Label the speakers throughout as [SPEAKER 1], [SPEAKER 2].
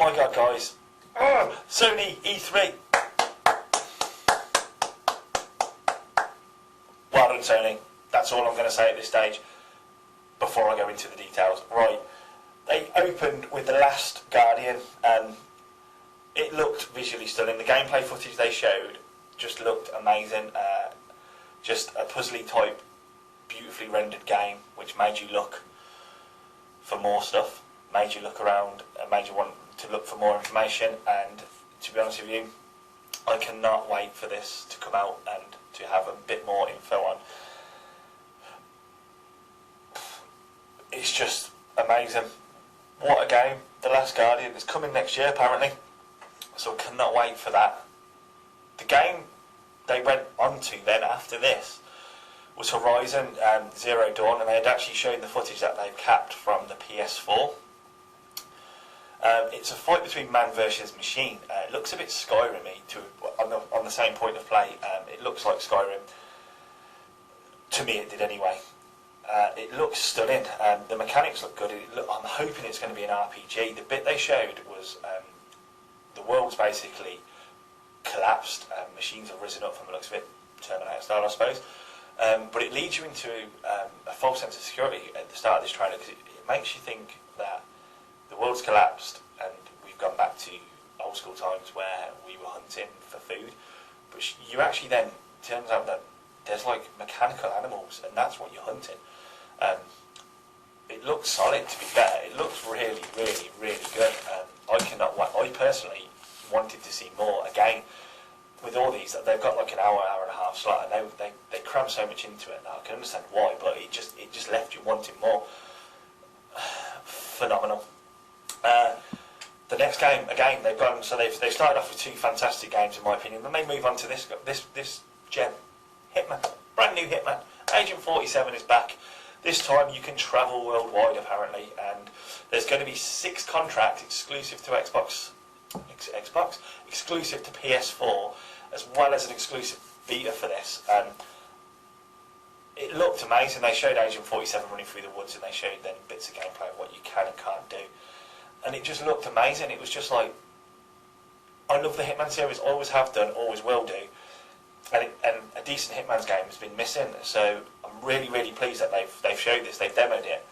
[SPEAKER 1] Oh my god, guys. Sony E3. Well done, Sony. That's all I'm going to say at this stage before I go into the details. Right. They opened with The Last Guardian, and it looked visually stunning. The gameplay footage they showed just looked amazing. Just a puzzly type, beautifully rendered game, which made you look for more stuff, made you look around, and made you want to look for more information. And to be honest with you, I cannot wait for this to come out and to have a bit more info on. It's just amazing. What a game. The Last Guardian is coming next year apparently, so I cannot wait for that. The game they went on to then after this was Horizon Zero Dawn, and they had actually shown the footage that they've capped from the PS4. It's a fight between man versus machine. It looks a bit Skyrim-y on the same point of play. It looks like Skyrim. To me it did anyway. It looks stunning. The mechanics look good. I'm hoping it's going to be an RPG. The bit they showed was the world's basically collapsed. Machines have risen up from the looks of it, Terminator style, I suppose. But it leads you into a false sense of security at the start of this trailer, because it makes you think that the world's collapsed and we've gone back to old school times where we were hunting for food. But you actually then, turns out that there's like mechanical animals, and that's what you're hunting. It looks solid, to be fair. It looks really, really, really good. I personally wanted to see more. Again, with all these, they've got like an hour and a half slot, and they cram so much into it. Now I can understand why, but it just left you wanting more. Phenomenal. The next game, again, they've started off with two fantastic games in my opinion. Then they move on to this gem, Hitman, brand new Hitman. Agent 47 is back. This time you can travel worldwide apparently, and there's going to be 6 contracts exclusive to Xbox, exclusive to PS4, as well as an exclusive beta for this. It looked amazing. They showed Agent 47 running through the woods, and they showed then bits of gameplay of what you can and can't do. And it just looked amazing. It was just like, I love the Hitman series, always have done, always will do. And a decent Hitman's game has been missing, so I'm really, really pleased that they've showed this, they've demoed it.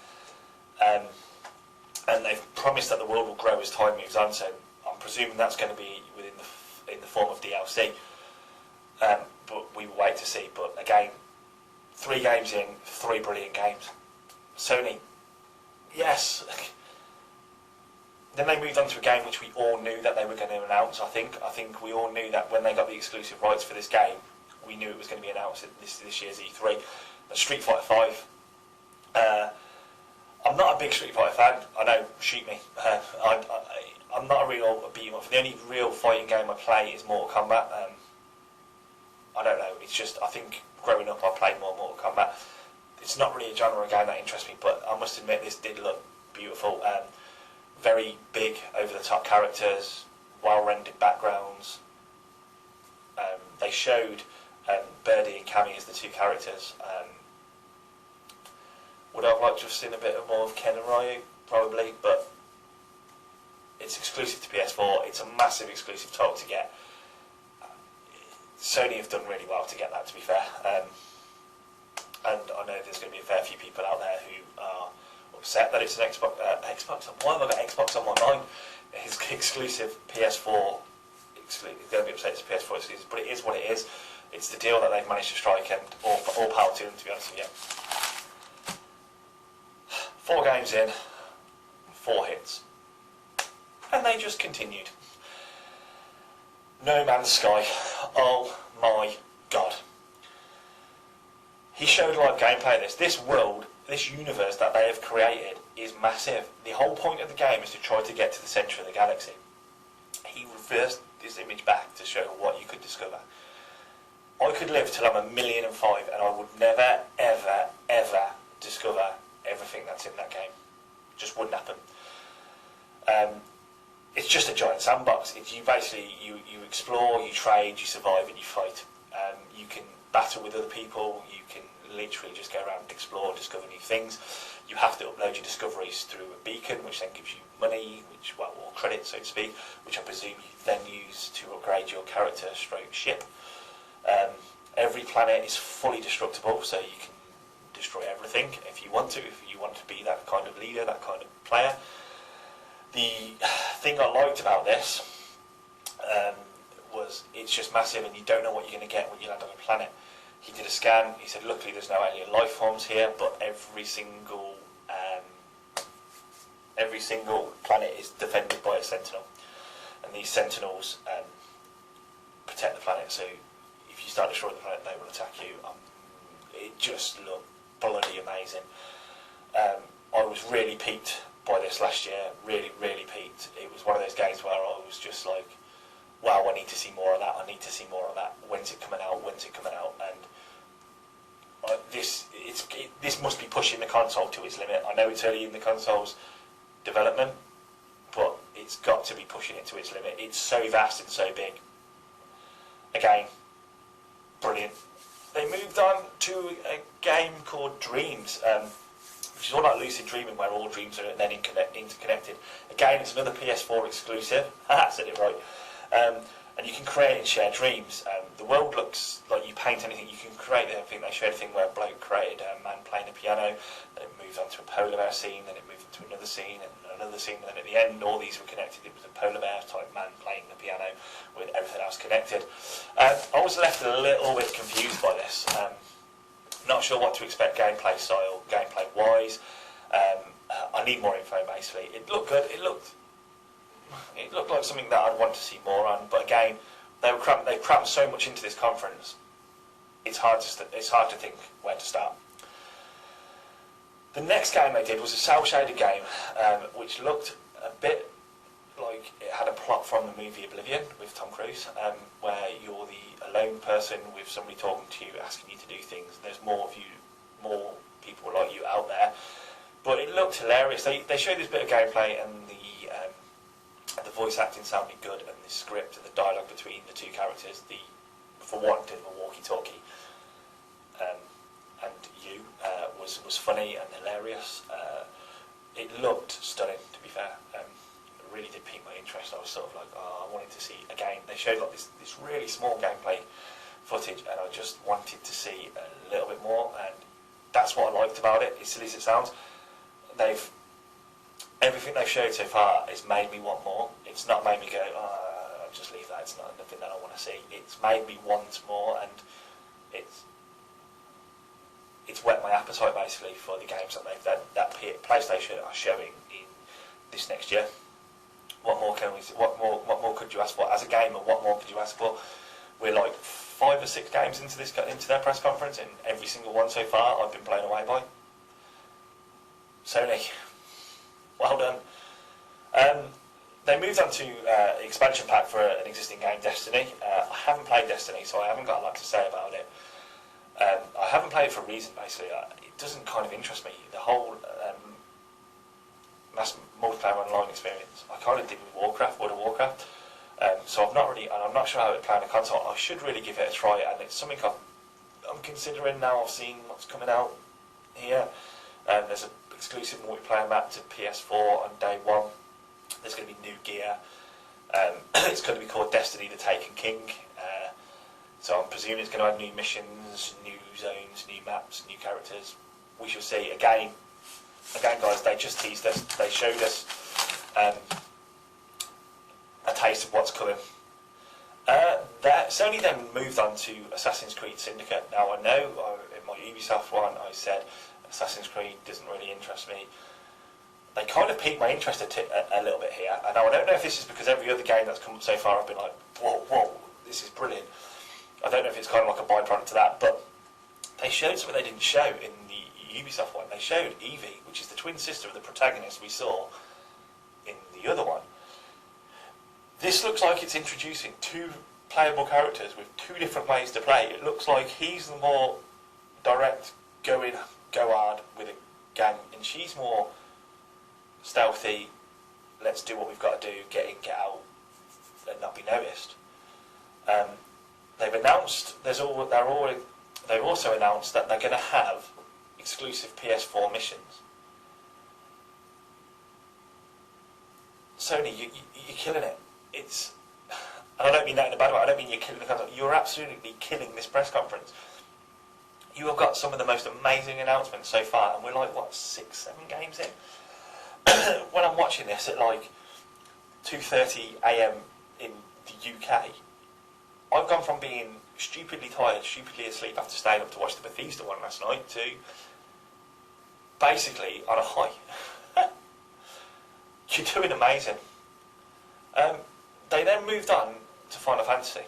[SPEAKER 1] And they've promised that the world will grow as time moves on, so I'm presuming that's going to be in the form of DLC. But we will wait to see. But again, 3 games in, 3 brilliant games. Sony, yes. Then they moved on to a game which we all knew that they were going to announce. I think we all knew that when they got the exclusive rights for this game, we knew it was going to be announced at this year's E3. Street Fighter 5. I'm not a big Street Fighter fan. I know, shoot me. I'm not a real beat 'em up. The only real fighting game I play is Mortal Kombat. I don't know. It's just, I think growing up I played more Mortal Kombat. It's not really a genre of game that interests me, but I must admit this did look beautiful. Very big, over-the-top characters, well-rendered backgrounds. They showed Birdie and Cammy as the 2 characters. Would I have liked to have seen a bit more of Ken and Ryu? Probably, but it's exclusive to PS4. It's a massive exclusive title to get. Sony have done really well to get that, to be fair. And I know there's going to be a fair few people out there who are upset that it's an Xbox. Why have I got Xbox on my mind? It's exclusive PS4. It's going to be upset it's PS4 exclusive, but it is what it is. It's the deal that they've managed to strike, and all power to them, to be honest with you. 4 games in, 4 hits, and they just continued. No Man's Sky. Oh my god. He showed live gameplay of this. This world, this universe that they have created is massive. The whole point of the game is to try to get to the centre of the galaxy. He reversed this image back to show what you could discover. I could live till I'm 1,000,005 and I would never, ever, ever discover everything that's in that game. Just wouldn't happen. It's just a giant sandbox. You basically you explore, you trade, you survive, and you fight. battle with other people. You can literally just go around and explore, discover new things. You have to upload your discoveries through a beacon, which then gives you money, or credit, so to speak, which I presume you then use to upgrade your character stroke ship. Every planet is fully destructible, so you can destroy everything if you want to be that kind of leader, that kind of player. The thing I liked about this was it's just massive, and you don't know what you're going to get when you land on a planet. He did a scan. He said, luckily there's no alien life forms here, but every single planet is defended by a sentinel, and these sentinels protect the planet. So if you start destroying the planet, they will attack you. It just looked bloody amazing. I was really piqued by this last year. Really, really piqued. It was one of those games where I was just like, wow, I need to see more of that. I need to see more of that. When's it coming out? When's it coming out? And this must be pushing the console to its limit. I know it's early in the console's development, but it's got to be pushing it to its limit. It's so vast and so big. Again, brilliant. They moved on to a game called Dreams, which is all about lucid dreaming, where all dreams are then interconnected. Again, it's another PS4 exclusive. I said it right. And you can create and share dreams. The world looks like you paint anything, you can create. I think they showed a thing where a bloke created a man playing a piano, then it moved on to a polar bear scene, then it moved on to another scene, and another scene, and then at the end all these were connected. It was a polar bear type man playing the piano with everything else connected. I was left a little bit confused by this. Not sure what to expect gameplay style, gameplay wise. I need more info basically. It looked good. It looked like something that I'd want to see more on, but again, they crammed so much into this conference. It's hard to think where to start. The next game they did was a cel-shaded game, which looked a bit like it had a plot from the movie Oblivion with Tom Cruise, where you're the alone person with somebody talking to you, asking you to do things. There's more people like you out there, but it looked hilarious. They showed this bit of gameplay, and the voice acting sounded good, and the script and the dialogue between the two characters, for one, did a walkie-talkie, and you was funny and hilarious. It looked stunning, to be fair. It really did pique my interest. I was sort of like, I wanted to see again. They showed like this really small gameplay footage, and I just wanted to see a little bit more, and that's what I liked about it. As silly as it sounds, everything they've showed so far has made me want more. It's not made me go, I'll just leave that. It's not nothing that I want to see. It's made me want more, and it's whet my appetite basically for the games that PlayStation are showing in this next year. What more could you ask for as a gamer? What more could you ask for? We're like 5 or 6 games into their press conference, and every single one so far I've been blown away by. Sony, well done. They moved on to expansion pack for an existing game, Destiny. I haven't played Destiny, so I haven't got a lot to say about it. I haven't played it for a reason, basically. It doesn't kind of interest me. The whole mass multiplayer online experience. I kind of did with World of Warcraft. So I'm not sure how it would play on a console. I should really give it a try, and it's something I'm considering now. I've seen what's coming out here. There's an exclusive multiplayer map to PS4 on day one. There's going to be new gear. It's going to be called Destiny the Taken King. So I'm presuming it's going to have new missions, new zones, new maps, new characters. We shall see. Again, guys, they just teased us. They showed us a taste of what's coming. Sony then moved on to Assassin's Creed Syndicate. Now, I know in my Ubisoft one I said Assassin's Creed doesn't really interest me. They kind of piqued my interest a little bit here. And I don't know if this is because every other game that's come up so far I've been like, whoa, this is brilliant. I don't know if it's kind of like a byproduct to that, but they showed something they didn't show in the Ubisoft one. They showed Evie, which is the twin sister of the protagonist we saw in the other one. This looks like it's introducing 2 playable characters with 2 different ways to play. It looks like he's the more direct, go hard with a gang, and she's more stealthy, let's do what we've got to do, get in, get out, and not be noticed. They've announced they're all they've also announced that they're going to have exclusive PS4 missions. Sony, you're killing it. It's, and I don't mean that in a bad way. I don't mean you're killing the content. You're absolutely killing this press conference. You have got some of the most amazing announcements so far, and we're like, what, 6, 7 games in? When I'm watching this at like 2:30 AM in the UK, I've gone from being stupidly tired, stupidly asleep after staying up to watch the Bethesda one last night to basically on a high. You're doing amazing. They then moved on to Final Fantasy.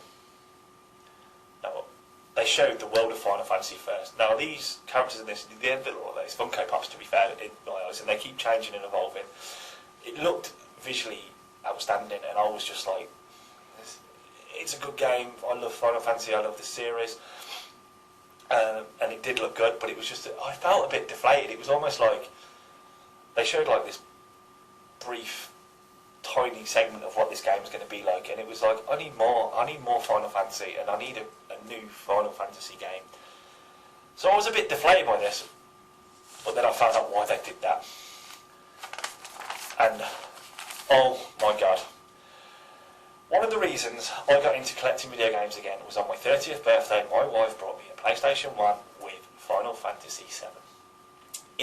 [SPEAKER 1] Now, they showed the world of Final Fantasy first. Now, these characters in this, they're Funko Pops, to be fair, in my eyes, and they keep changing and evolving. It looked visually outstanding, and I was just like, it's a good game. I love Final Fantasy, I love the series. And it did look good, but it was just, I felt a bit deflated. It was almost like they showed like this brief, tiny segment of what this game is going to be like, and it was like, I need more Final Fantasy, and I need a new Final Fantasy game. So I was a bit deflated by this, but then I found out why they did that. And, oh my god. One of the reasons I got into collecting video games again was on my 30th birthday. My wife brought me a PlayStation 1 with Final Fantasy VII.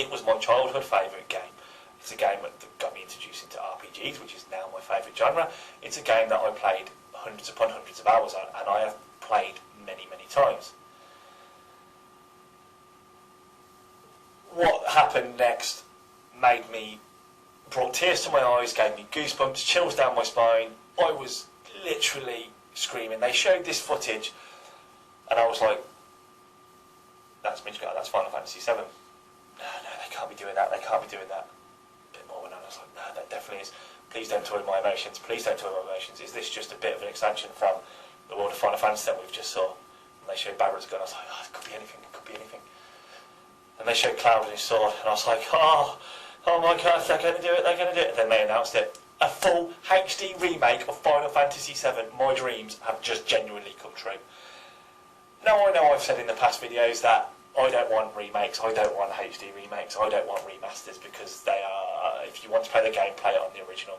[SPEAKER 1] It was my childhood favourite game. It's a game that got me introduced into RPGs, which is now my favourite genre. It's a game that I played hundreds upon hundreds of hours on, and I have played many, many times. What happened next brought tears to my eyes, gave me goosebumps, chills down my spine. I was literally screaming. They showed this footage, and I was like, that's Final Fantasy VII. No, they can't be doing that. They can't be doing that. A bit more went on. I was like, no, that definitely is. Please don't toy my emotions. Please don't toy my emotions. Is this just a bit of an extension from the world of Final Fantasy that we've just saw? And they showed Barrett's gun. I was like, oh, it could be anything. It could be anything. And they showed Cloud and his sword, and I was like, oh my god, they're going to do it. They're going to do it. And then they announced it. A full HD remake of Final Fantasy VII. My dreams have just genuinely come true. Now I know I've said in the past videos that I don't want remakes, I don't want HD remakes, I don't want remasters, because they are, if you want to play the game, play it on the original.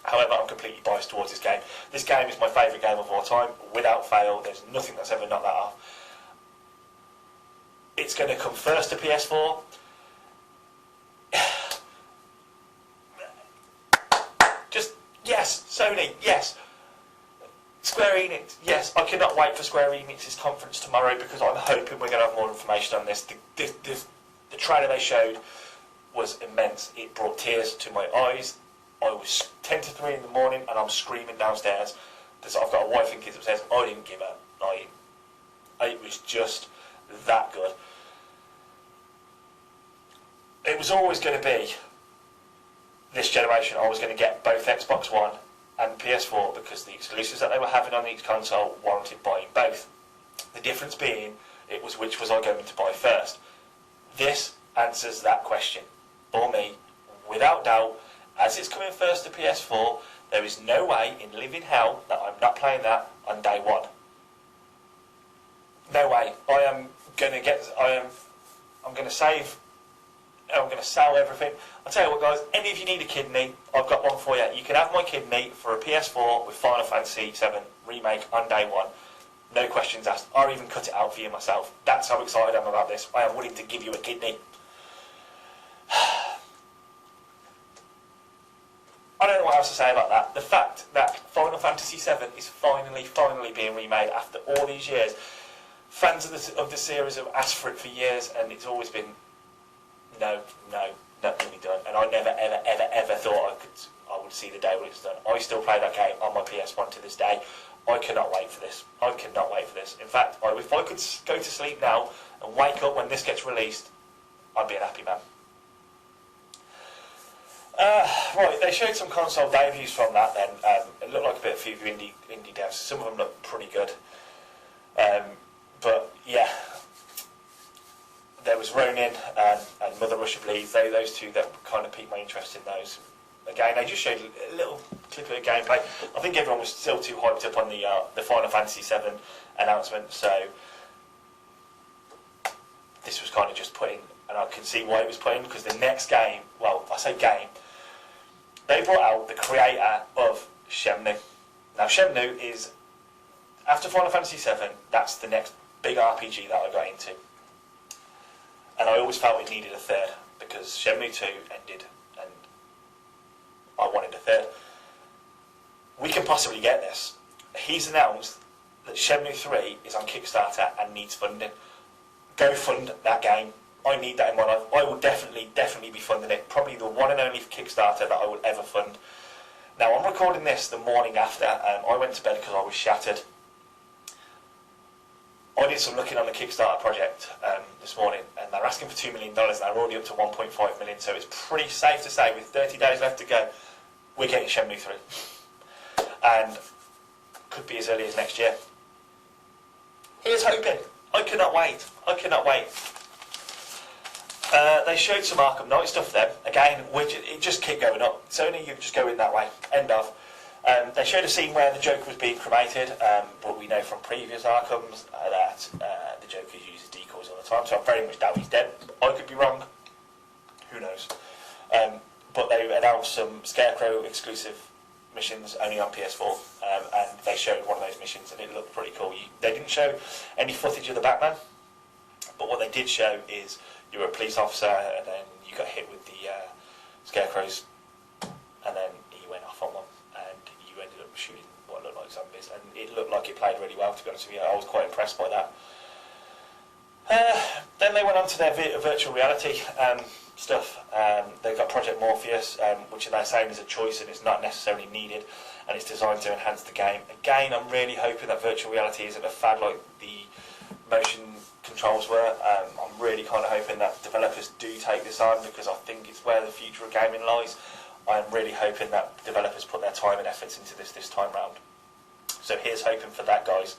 [SPEAKER 1] However, I'm completely biased towards this game. This game is my favourite game of all time, without fail. There's nothing that's ever knocked that off. It's going to come first to PS4. Just, yes, Sony, yes. Square Enix, yes. I cannot wait for Square Enix's conference tomorrow, because I'm hoping we're going to have more information on this. The trailer they showed was immense. It brought tears to my eyes. I was 10 to 3 in the morning, and I'm screaming downstairs. I've got a wife and kids upstairs. I didn't give up. It was just that good. It was always going to be this generation. I was going to get both Xbox One and PS4, because the exclusives that they were having on each console warranted buying both. The difference being, it was which was I going to buy first. This answers that question for me, without doubt. As it's coming first to PS4, there is no way in living hell that I'm not playing that on day one. No way. I'm going to save. I'm going to sell everything. I'll tell you what, guys, any of you need a kidney, I've got one for you. You can have my kidney for a PS4 with Final Fantasy VII Remake on day one. No questions asked. I'll even cut it out for you myself. That's how excited I am about this. I am willing to give you a kidney. I don't know what else to say about that. The fact that Final Fantasy VII is finally being remade after all these years. Fans of the series have asked for it for years, and it's always been no, not going to be done. And I never, ever thought I would see the day when it's done. I still play that game on my PS1 to this day. I cannot wait for this. I cannot wait for this. In fact, if I could go to sleep now and wake up when this gets released, I'd be a happy man. Right, they showed some console debuts from that then. It looked like a bit of a few indie devs. Some of them looked pretty good. But yeah, there was Ronin and Mother Russia Bleeds. Those two that kind of piqued my interest in those. Again, they just showed a little clip of gameplay. I think everyone was still too hyped up on the Final Fantasy VII announcement, so this was kind of just put in, and I can see why it was put in, because the next game, well, I say game, they brought out the creator of Shenmue. Now Shenmue is, after Final Fantasy VII, that's the next big RPG that I got into. And I always felt it needed a third, because Shenmue 2 ended, and I wanted a third. We can possibly get this. He's announced that Shenmue 3 is on Kickstarter and needs funding. Go fund that game. I need that in my life. I will definitely be funding it. Probably the one and only Kickstarter that I will ever fund. Now, I'm recording this the morning after. I went to bed because I was shattered. I did some looking on the Kickstarter project this morning, and they're asking for $2 million, and they're already up to 1.5 million, so it's pretty safe to say, with 30 days left to go, we're getting Shenmue 3. And could be as early as next year. Here's hoping. I cannot wait. They showed some Arkham Knight stuff then. Again, which it just kept going up. Sony, you just go in that way. End of. They showed a scene where the Joker was being cremated, but we know from previous Arkhams that the Joker uses decoys all the time, so I very much doubt he's dead. I could be wrong. Who knows? But they announced some Scarecrow exclusive missions only on PS4, and they showed one of those missions, and it looked pretty cool. They didn't show any footage of the Batman, but what they did show is you were a police officer, and then you got hit with the Scarecrows, and then you went off on one, and you ended up shooting what looked like zombies, and it looked like it played really well, to be honest with you. I was quite impressed by that. Then they went on to their virtual reality stuff. They've got Project Morpheus, which they're saying is a choice and is not necessarily needed, and it's designed to enhance the game. Again, I'm really hoping that virtual reality isn't a fad like the motion controls were. I'm really kind of hoping that developers do take this on, because I think it's where the future of gaming lies. I'm really hoping that developers put their time and efforts into this time round. So here's hoping for that, guys.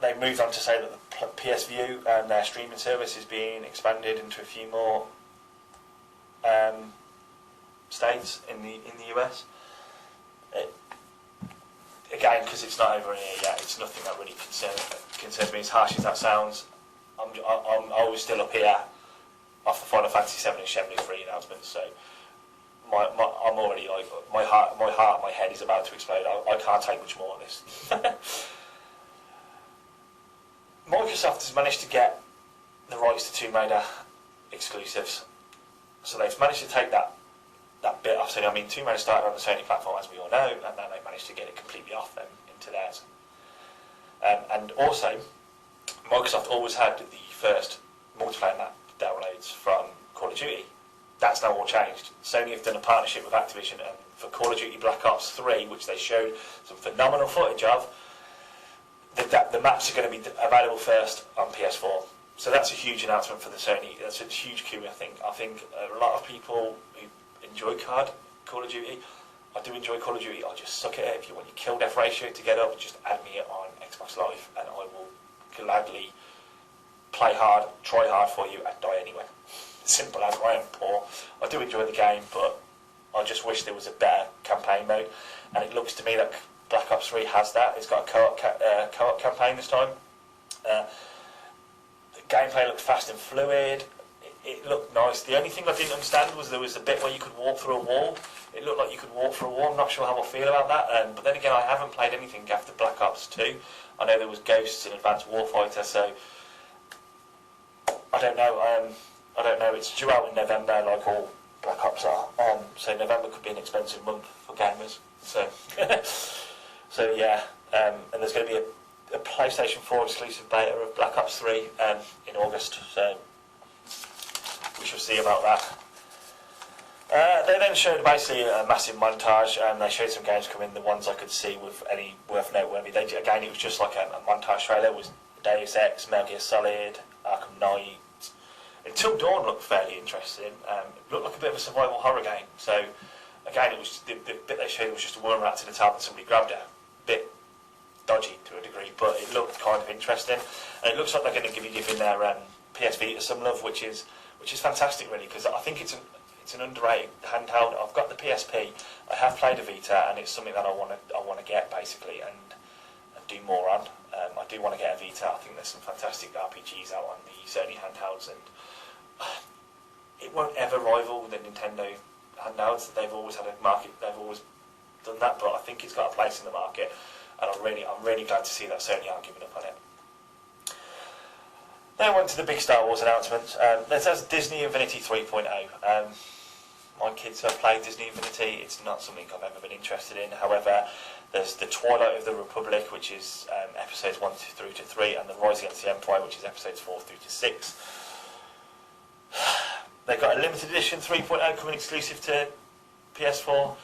[SPEAKER 1] They moved on to say that the PS View and their streaming service is being expanded into a few more states in the US. Again, because it's not over here yet, it's nothing that really concerns me. As harsh as that sounds, I was still up here off the Final Fantasy VII and Shenmue 3 announcements, so I'm already like, my heart, my head is about to explode. I can't take much more of this. Microsoft has managed to get the rights to Tomb Raider exclusives, so they've managed to take that bit off Sony. I mean, Tomb Raider started on the Sony platform, as we all know, and then they managed to get it completely off them into theirs. And also, Microsoft always had the first multiplayer map downloads from Call of Duty. That's now all changed. Sony have done a partnership with Activision, and for Call of Duty Black Ops 3, which they showed some phenomenal footage of, the maps are going to be available first on PS4. So that's a huge announcement for the Sony. That's a huge coup, I think. I think a lot of people who enjoy Call of Duty, I do enjoy Call of Duty, I just suck at it. If you want your kill death ratio to get up, just add me on Xbox Live, and I will gladly play hard, try hard for you, and die anyway. Simple as. I am poor. I do enjoy the game, but I just wish there was a better campaign mode, and it looks to me that Black Ops 3 has that. It's got a co-op campaign this time. The gameplay looked fast and fluid. It looked nice. The only thing I didn't understand was there was a bit where you could walk through a wall. It looked like you could walk through a wall. I'm not sure how I feel about that. But then again, I haven't played anything after Black Ops 2. I know there was Ghosts and Advanced Warfighter, so I don't know. I don't know. It's due out in November, like all Black Ops are. So November could be an expensive month for gamers. So, so yeah. And there's going to be a PlayStation 4 exclusive beta of Black Ops 3 in August. So we shall see about that. They then showed basically a massive montage, and they showed some games coming. The ones I could see with any worth noteworthy. Again, it was just like a montage trailer. It was Deus Ex, Metal Gear Solid, Arkham Knight. Until Dawn looked fairly interesting. It looked like a bit of a survival horror game. So again, it was the bit they showed was just a worm rat to the top and somebody grabbed her. Bit dodgy to a degree, but it looked kind of interesting. And it looks like they're going to be giving their PS Vita some love, which is fantastic, really, because I think it's an underrated handheld. I've got the PSP. I have played a Vita, and it's something that I want to get basically and do more on. I do want to get a Vita. I think there's some fantastic RPGs out on the Sony handhelds, and it won't ever rival the Nintendo handhelds. They've always had a market. They've always done that, but I think it's got a place in the market, and I'm really glad to see that Sony aren't giving up on it. Then I went to the big Star Wars announcement. There's Disney Infinity 3.0. My kids have played Disney Infinity. It's not something I've ever been interested in. However, there's the Twilight of the Republic, which is episodes 1 through to 3, and the Rise Against the Empire, which is episodes 4 through to 6. They've got a limited edition 3.0 coming exclusive to PS4.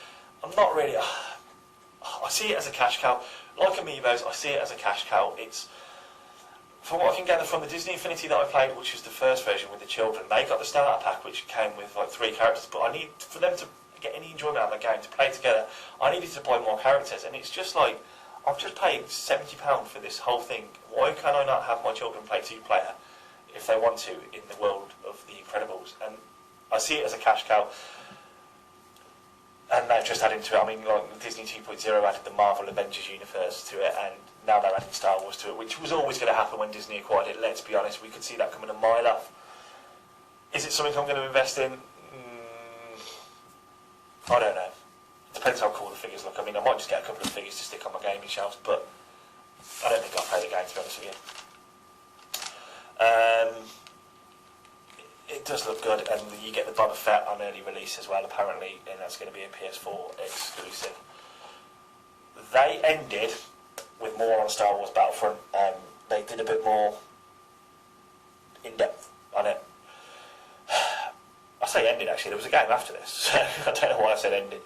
[SPEAKER 1] I'm not really... I see it as a cash cow. Like Amiibos, I see it as a cash cow. It's... From what I can gather from the Disney Infinity that I played, which was the first version with the children, they got the starter pack, which came with like 3 characters, but I need, for them to get any enjoyment out of the game, to play together, I needed to buy more characters, and it's just like, I've just paid £70 for this whole thing. Why can I not have my children play 2-player if they want to in the world of The Incredibles? And I see it as a cash cow, and they've just added to it. I mean, like Disney 2.0 added the Marvel Avengers universe to it, and now they're adding Star Wars to it, which was always going to happen when Disney acquired it. Let's be honest, we could see that coming a mile off. Is it something I'm going to invest in? I don't know. Depends how cool the figures look. I mean, I might just get a couple of figures to stick on my gaming shelves, but I don't think I'll play the game, to be honest with you. It does look good, and you get the Boba Fett on early release as well, apparently, and that's going to be a PS4 exclusive. They ended with more on Star Wars Battlefront. They did a bit more in-depth on it. I say ended, actually. There was a game after this, so I don't know why I said ended.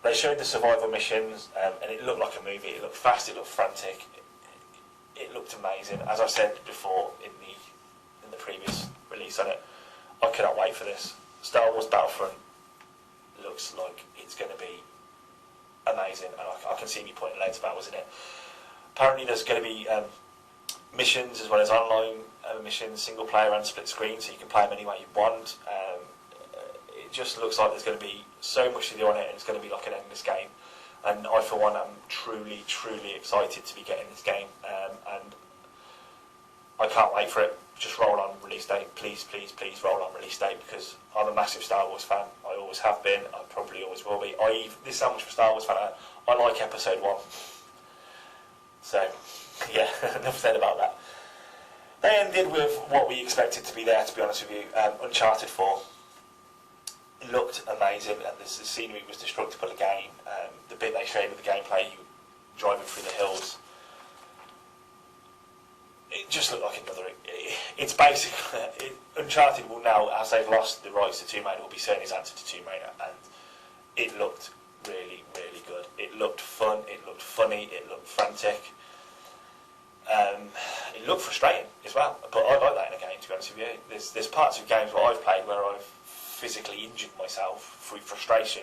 [SPEAKER 1] They showed the survival missions, and it looked like a movie. It looked fast, it looked frantic, it looked amazing. As I said before in the previous release on it, I cannot wait for this. Star Wars Battlefront looks like it's going to be amazing, and I can see me putting loads of hours in it. Apparently there's going to be missions as well as online missions, single player and split screen, so you can play them any way you want. It just looks like there's going to be so much to do on it, and it's going to be like an endless game. And I, for one, am truly excited to be getting this game, and I can't wait for it. Just roll on release date, please roll on release date, because I'm a massive Star Wars fan. I always have been, I probably always will be. This is how much of a Star Wars fan I like Episode 1. So, yeah, enough said about that. They ended with what we expected to be there, to be honest with you. Uncharted 4 looked amazing, and the scenery was destructible again. The bit they showed with the gameplay, you driving through the hills, it just looked like another... It's basically... Uncharted will now, as they've lost the rights to Tomb Raider, will be Sony's answer to Tomb Raider, and it looked really good. It looked fun, it looked funny, it looked frantic. It looked frustrating as well, but I like that in a game, to be honest with you. There's parts of games that I've played where I've physically injured myself through frustration,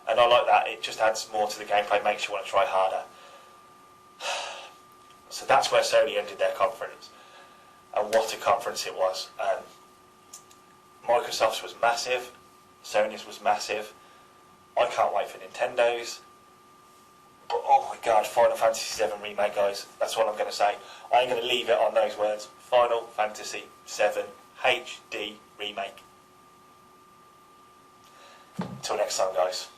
[SPEAKER 1] and I like that. It just adds more to the gameplay, makes you want to try harder. So that's where Sony ended their conference, and what a conference it was. Microsoft's was massive, Sony's was massive. I can't wait for Nintendo's. But oh my god, Final Fantasy VII Remake, guys. That's what I'm going to say. I ain't going to leave it on those words. Final Fantasy VII HD Remake. Until next time, guys.